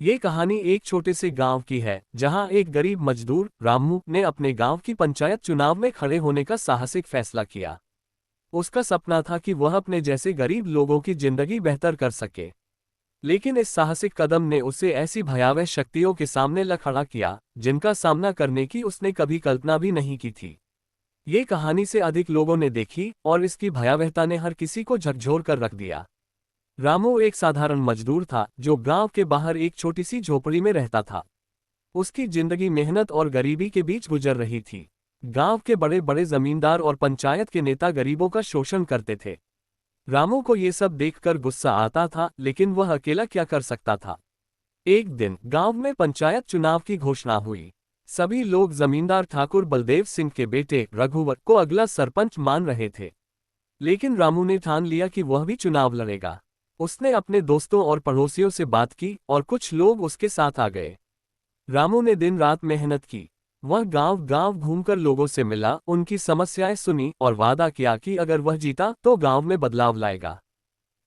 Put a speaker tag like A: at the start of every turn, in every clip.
A: ये कहानी एक छोटे से गांव की है जहां एक गरीब मजदूर रामू ने अपने गांव की पंचायत चुनाव में खड़े होने का साहसिक फैसला किया। उसका सपना था कि वह अपने जैसे गरीब लोगों की जिंदगी बेहतर कर सके। लेकिन इस साहसिक कदम ने उसे ऐसी भयावह शक्तियों के सामने ला खड़ा किया जिनका सामना करने की उसने कभी कल्पना भी नहीं की थी। ये कहानी से अधिक लोगों ने देखी और इसकी भयावहता ने हर किसी को झकझोर कर रख दिया। रामू एक साधारण मजदूर था जो गांव के बाहर एक छोटी सी झोपड़ी में रहता था। उसकी जिंदगी मेहनत और गरीबी के बीच गुजर रही थी। गांव के बड़े बड़े जमींदार और पंचायत के नेता गरीबों का शोषण करते थे। रामू को ये सब देखकर गुस्सा आता था, लेकिन वह अकेला क्या कर सकता था। एक दिन गांव में पंचायत चुनाव की घोषणा हुई। सभी लोग जमींदार ठाकुर बलदेव सिंह के बेटे रघुवर को अगला सरपंच मान रहे थे। लेकिन रामू ने ठान लिया कि वह भी चुनाव लड़ेगा। उसने अपने दोस्तों और पड़ोसियों से बात की और कुछ लोग उसके साथ आ गए। रामू ने दिन रात मेहनत की। वह गांव गांव घूमकर लोगों से मिला, उनकी समस्याएं सुनी और वादा किया कि अगर वह जीता तो गांव में बदलाव लाएगा।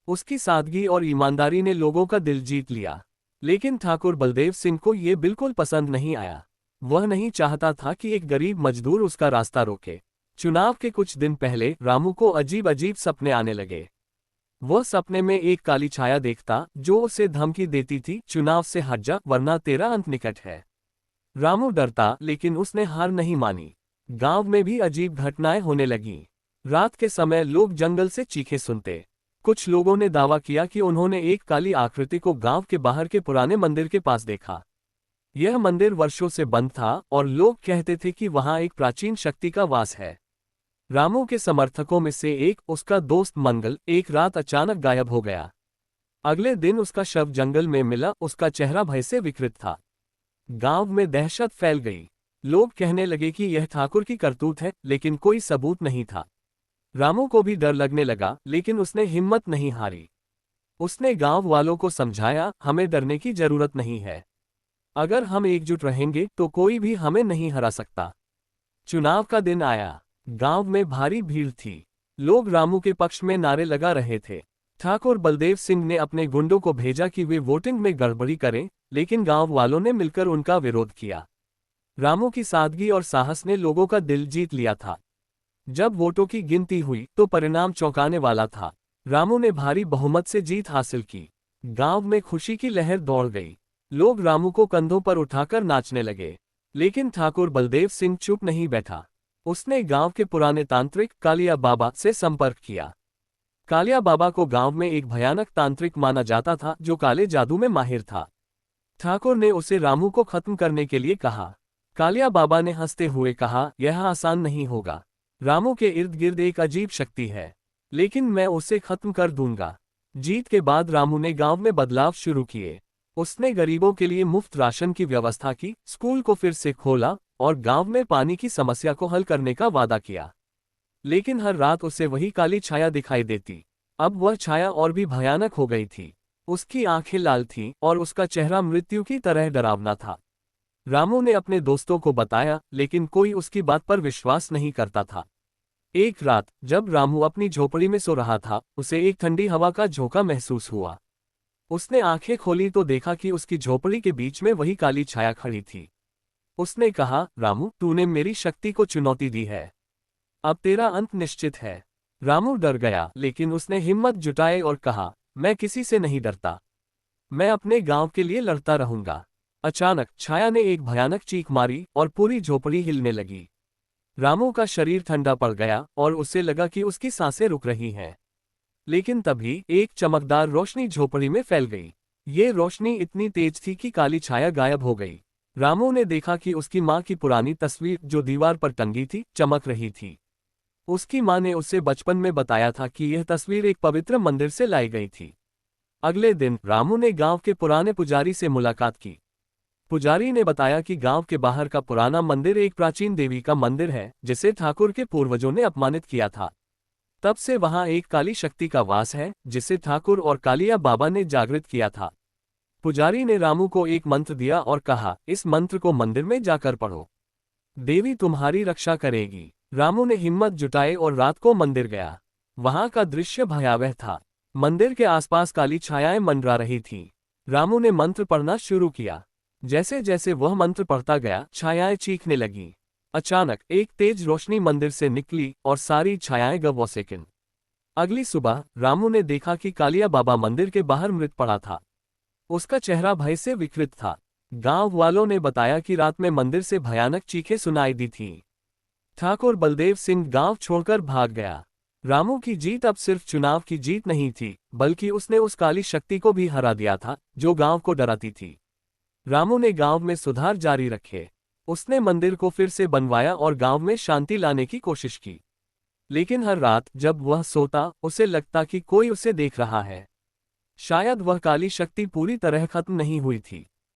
A: उसकी सादगी और ईमानदारी ने लोगों का दिल जीत लिया। लेकिन ठाकुर बलदेव सिंह को ये बिल्कुल पसंद नहीं आया। वह नहीं चाहता था कि एक गरीब मजदूर उसका रास्ता रोके। चुनाव के कुछ दिन पहले रामू को अजीब अजीब सपने आने लगे। वह सपने में एक काली छाया देखता जो उसे धमकी देती थी, चुनाव से हट जा वरना तेरा अंत निकट है। रामू डरता, लेकिन उसने हार नहीं मानी। गांव में भी अजीब घटनाएं होने लगीं। रात के समय लोग जंगल से चीखें सुनते। कुछ लोगों ने दावा किया कि उन्होंने एक काली आकृति को गांव के बाहर के पुराने मंदिर के पास देखा। यह मंदिर वर्षों से बंद था और लोग कहते थे कि वहां एक प्राचीन शक्ति का वास है। रामू के समर्थकों में से एक, उसका दोस्त मंगल, एक रात अचानक गायब हो गया। अगले दिन उसका शव जंगल में मिला। उसका चेहरा भय से विकृत था। गांव में दहशत फैल गई। लोग कहने लगे कि यह ठाकुर की करतूत है, लेकिन कोई सबूत नहीं था। रामू को भी डर लगने लगा, लेकिन उसने हिम्मत नहीं हारी। उसने गांव वालों को समझाया, हमें डरने की जरूरत नहीं है। अगर हम एकजुट रहेंगे तो कोई भी हमें नहीं हरा सकता। चुनाव का दिन आया। गांव में भारी भीड़ थी। लोग रामू के पक्ष में नारे लगा रहे थे। ठाकुर बलदेव सिंह ने अपने गुंडों को भेजा कि वे वोटिंग में गड़बड़ी करें, लेकिन गांव वालों ने मिलकर उनका विरोध किया। रामू की सादगी और साहस ने लोगों का दिल जीत लिया था। जब वोटों की गिनती हुई तो परिणाम चौंकाने वाला था। रामू ने भारी बहुमत से जीत हासिल की। गांव में खुशी की लहर दौड़ गई। लोग रामू को कंधों पर उठाकर नाचने लगे। लेकिन ठाकुर बलदेव सिंह चुप नहीं बैठा। उसने गांव के पुराने तांत्रिक कालिया बाबा से संपर्क किया। कालिया बाबा को गांव में एक भयानक तांत्रिक माना जाता था जो काले जादू में माहिर था। ठाकुर ने उसे रामू को खत्म करने के लिए कहा। कालिया बाबा ने हंसते हुए कहा, यह आसान नहीं होगा। रामू के इर्द गिर्द एक अजीब शक्ति है, लेकिन मैं उसे खत्म कर दूंगा। जीत के बाद रामू ने गांव में बदलाव शुरू किए। उसने गरीबों के लिए मुफ्त राशन की व्यवस्था की, स्कूल को फिर से खोला और गांव में पानी की समस्या को हल करने का वादा किया। लेकिन हर रात उसे वही काली छाया दिखाई देती। अब वह छाया और भी भयानक हो गई थी। उसकी आंखें लाल थीं और उसका चेहरा मृत्यु की तरह डरावना था। रामू ने अपने दोस्तों को बताया, लेकिन कोई उसकी बात पर विश्वास नहीं करता था। एक रात जब रामू अपनी झोपड़ी में सो रहा था, उसे एक ठंडी हवा का झोंका महसूस हुआ। उसने आंखें खोली तो देखा कि उसकी झोपड़ी के बीच में वही काली छाया खड़ी थी। उसने कहा, रामू, तूने मेरी शक्ति को चुनौती दी है। अब तेरा अंत निश्चित है। रामू डर गया, लेकिन उसने हिम्मत जुटाई और कहा, मैं किसी से नहीं डरता। मैं अपने गांव के लिए लड़ता रहूंगा। अचानक छाया ने एक भयानक चीख मारी और पूरी झोपड़ी हिलने लगी। रामू का शरीर ठंडा पड़ गया और उसे लगा कि उसकी सांसें रुक रही हैं। लेकिन तभी एक चमकदार रोशनी झोपड़ी में फैल गई। ये रोशनी इतनी तेज थी कि काली छाया गायब हो गई। रामू ने देखा कि उसकी मां की पुरानी तस्वीर जो दीवार पर टंगी थी, चमक रही थी। उसकी मां ने उसे बचपन में बताया था कि यह तस्वीर एक पवित्र मंदिर से लाई गई थी। अगले दिन रामू ने गांव के पुराने पुजारी से मुलाकात की। पुजारी ने बताया कि गांव के बाहर का पुराना मंदिर एक प्राचीन देवी का मंदिर है, जिसे ठाकुर के पूर्वजों ने अपमानित किया था। तब से वहां एक काली शक्ति का वास है, जिसे ठाकुर और कालिया बाबा ने जागृत किया था। पुजारी ने रामू को एक मंत्र दिया और कहा, इस मंत्र को मंदिर में जाकर पढ़ो। देवी तुम्हारी रक्षा करेगी। रामू ने हिम्मत जुटाई और रात को मंदिर गया। वहां का दृश्य भयावह था। मंदिर के आसपास काली छायाएं मंडरा रही थीं। रामू ने मंत्र पढ़ना शुरू किया। जैसे जैसे वह मंत्र पढ़ता गया, छायाएं चीखने लगीं। अचानक एक तेज रोशनी मंदिर से निकली और सारी छायाएं गब वो सेकंड। अगली सुबह रामू ने देखा कि कालिया बाबा मंदिर के बाहर मृत पड़ा था। उसका चेहरा भय से विकृत था। गांव वालों ने बताया कि रात में मंदिर से भयानक चीखें सुनाई दी थीं। ठाकुर बलदेव सिंह गांव छोड़कर भाग गया। रामू की जीत अब सिर्फ चुनाव की जीत नहीं थी, बल्कि उसने उस काली शक्ति को भी हरा दिया था जो गांव को डराती थी। रामू ने गांव में सुधार जारी रखे। उसने मंदिर को फिर से बनवाया और गांव में शांति लाने की कोशिश की। लेकिन हर रात जब वह सोता, उसे लगता कि कोई उसे देख रहा है। शायद वह काली शक्ति पूरी तरह खत्म नहीं हुई थी।